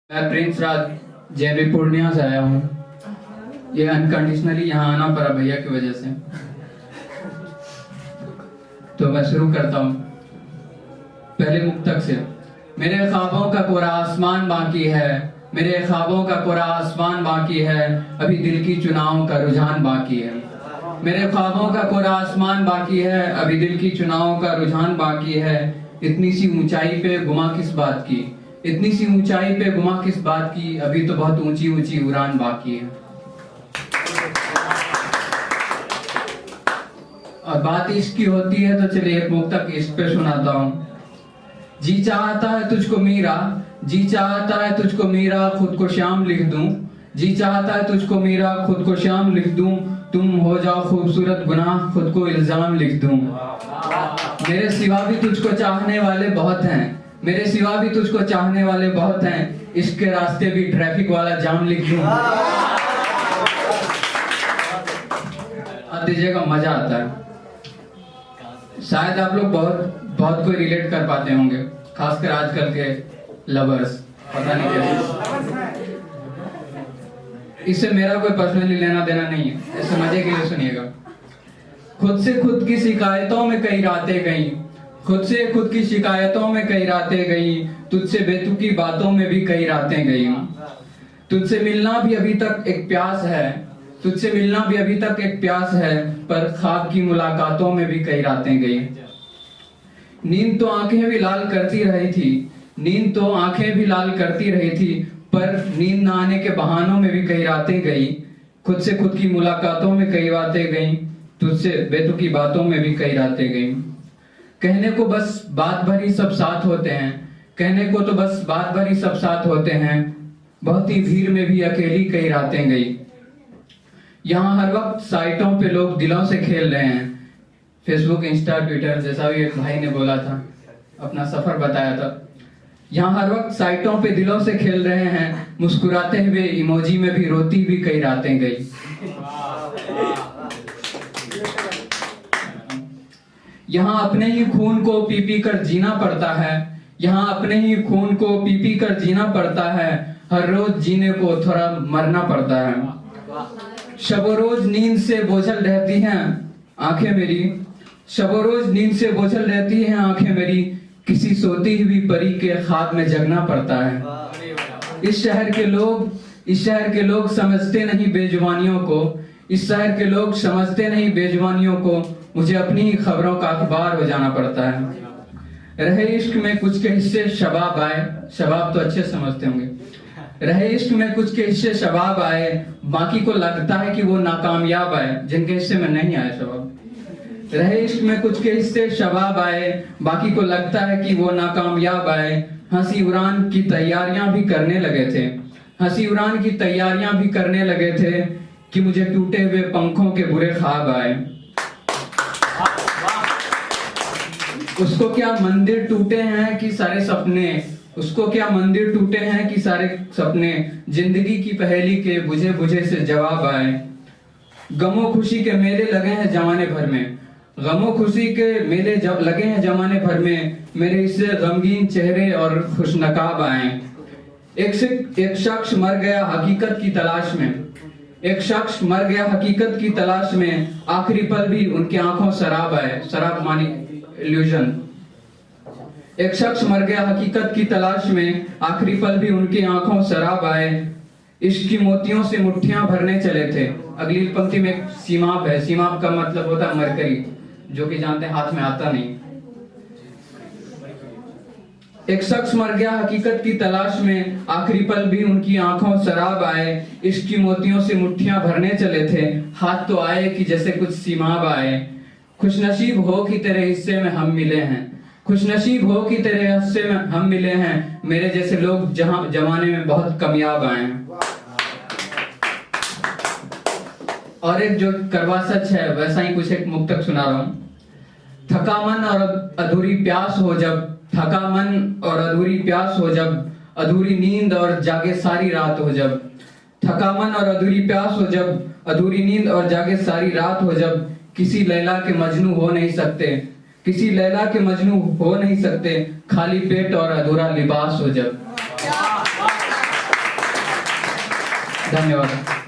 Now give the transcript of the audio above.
मैं प्रिंस राज जेबी पूर्णिया से आया हूँ। ये अनकंडीशनली यहाँ आना पड़ा भैया की वजह से। तो मैं शुरू करता हूँ पहले मुक्तक से। मेरे ख्वाबों का कोरा आसमान बाकी है, मेरे ख्वाबों का कोरा आसमान बाकी है, अभी दिल की चुनाव का रुझान बाकी है। मेरे ख्वाबों का कोरा आसमान बाकी है, अभी दिल की चुनाव का रुझान बाकी है। इतनी सी ऊंचाई पे गुमा किस बात की, इतनी सी ऊंचाई पे गुमा किस बात की, अभी तो बहुत ऊंची ऊंची उड़ान बाकी है। और बात इश्क की होती है तो चलिए एक मुक्तक इश्क पे सुनाता हूँ। जी चाहता है तुझको मीरा, जी चाहता है तुझको मीरा, खुद को शाम लिख दूं। जी चाहता है तुझको मीरा, खुद को शाम लिख दूं। तुम हो जाओ खूबसूरत गुनाह, खुद को इल्जाम लिख दूं। मेरे सिवा भी तुझको चाहने वाले बहुत हैं, मेरे सिवा भी तुझको चाहने वाले बहुत हैं। इश्क के रास्ते भी ट्रैफिक वाला जाम लिख दूं। दीजिएगा, मजा आता है। शायद आप लोग बहुत कोई रिलेट कर पाते होंगे, खासकर आजकल के लवर्स, पता नहीं कैसे। इससे मेरा कोई पर्सनली लेना देना नहीं है, ऐसे मजे के लिए सुनिएगा। खुद से खुद की शिकायतों में कई रातें गई, खुद से खुद की शिकायतों में कई रातें गई, तुझसे बेतुकी बातों में भी कई रातें गई। तुझसे मिलना भी अभी तक एक प्यास है, तुझसे मिलना भी अभी तक एक प्यास है, पर ख्वाब की मुलाकातों में भी कई रातें गई। नींद तो आंखें भी लाल करती रही थी, नींद तो आंखें भी लाल करती रही थी, पर नींद न आने के बहानों में भी कई रातें गई। खुद से खुद की मुलाकातों में कई बातें गई, तुझसे बेतुकी बातों में भी कई रातें गई। कहने को बस बात भर ही सब साथ होते हैं, कहने को तो बस बात भर ही सब साथ होते हैं, बहुत ही भीड़ में भी अकेली कई रातें गई। यहाँ हर वक्त साइटों पे लोग दिलों से खेल रहे हैं, फेसबुक, इंस्टा, ट्विटर, जैसा भी एक भाई ने बोला था, अपना सफर बताया था। यहाँ हर वक्त साइटों पे दिलों से खेल रहे हैं, मुस्कुराते हुए इमोजी में भी रोती भी कई रातें गई। यहाँ अपने ही खून को पी पी कर जीना पड़ता है, यहाँ अपने ही खून को पी पी कर जीना पड़ता है, हर रोज जीने को थोड़ा मरना पड़ता है। शबो रोज नींद से बोझल रहती हैं आंखें मेरी, शबो रोज नींद से बोझल रहती हैं आंखें मेरी, किसी सोती हुई परी के ख्वाब में जगना पड़ता है। इस शहर के लोग समझते नहीं बेजुबानियों को, इस शहर के लोग समझते नहीं बेजुबानियों को, मुझे अपनी ही खबरों का अखबार हो जाना पड़ता है। रहे इश्क में कुछ के हिस्से शबाब आए, शबाब तो अच्छे समझते होंगे। रहे इश्क में कुछ के हिस्से शबाब आए, बाकी को लगता है कि वो नाकामयाब आए, जिनके हिस्से में नहीं आए शबाब। रहे इश्क में कुछ के हिस्से शबाब आए, बाकी को लगता है कि वो नाकामयाब आए। हंसी उड़ान की तैयारियां भी करने लगे थे, हंसी उड़ान की तैयारियां भी करने लगे थे, कि मुझे टूटे हुए पंखों के बुरे ख्वाब आए। उसको क्या मंदिर टूटे हैं कि सारे सपने, उसको क्या मंदिर टूटे हैं कि सारे सपने, जिंदगी की पहेली के बुझे बुझे से जवाब आए। गमो खुशी के मेले लगे हैं जमाने भर में, गमो खुशी के मेले जब लगे हैं जमाने भर में, मेरे इससे गमगीन चेहरे और खुशनकाब आए। एक शख्स मर गया हकीकत की तलाश में, एक शख्स मर गया हकीकत की तलाश में, आखिरी पल भी उनकी आंखों शराब आए, शराब मानी इल्यूजन। एक शख्स मर गया हकीकत की तलाश में, आखिरी पल भी उनकी आंखों शराब आए। इश्क की मोतियों से मुट्ठियां भरने चले थे। अगली पंक्ति में एक सीमाप है, सीमाप का मतलब होता है मरकरी, जो कि जानते हैं हाथ में आता नहीं। एक शख्स मर गया हकीकत की तलाश में, आखिरी पल भी उनकी आंखों शराब आए। इश्क की मोतियों से मुट्ठियां भरने चले थे, हाथ तो आए कि जैसे कुछ सीमाब आए। खुशनसीब हो कि तेरे हिस्से में हम मिले हैं, खुशनसीब हो कि तेरे हिस्से में हम मिले हैं, मेरे जैसे लोग जहां जमाने में बहुत कमयाब आए। और एक जो करवा सच है वैसा ही कुछ एक मुक्तक सुना रहा हूं। थका मन और अधूरी प्यास हो जब, थका मन और अधूरी प्यास हो जब, अधूरी नींद और जागे सारी रात हो जब। थका मन और अधूरी प्यास हो जब, अधूरी नींद और जागे सारी रात हो जब, किसी लैला के मजनू हो नहीं सकते, किसी लैला के मजनू हो नहीं सकते, खाली पेट और अधूरा लिबास हो जब। धन्यवाद।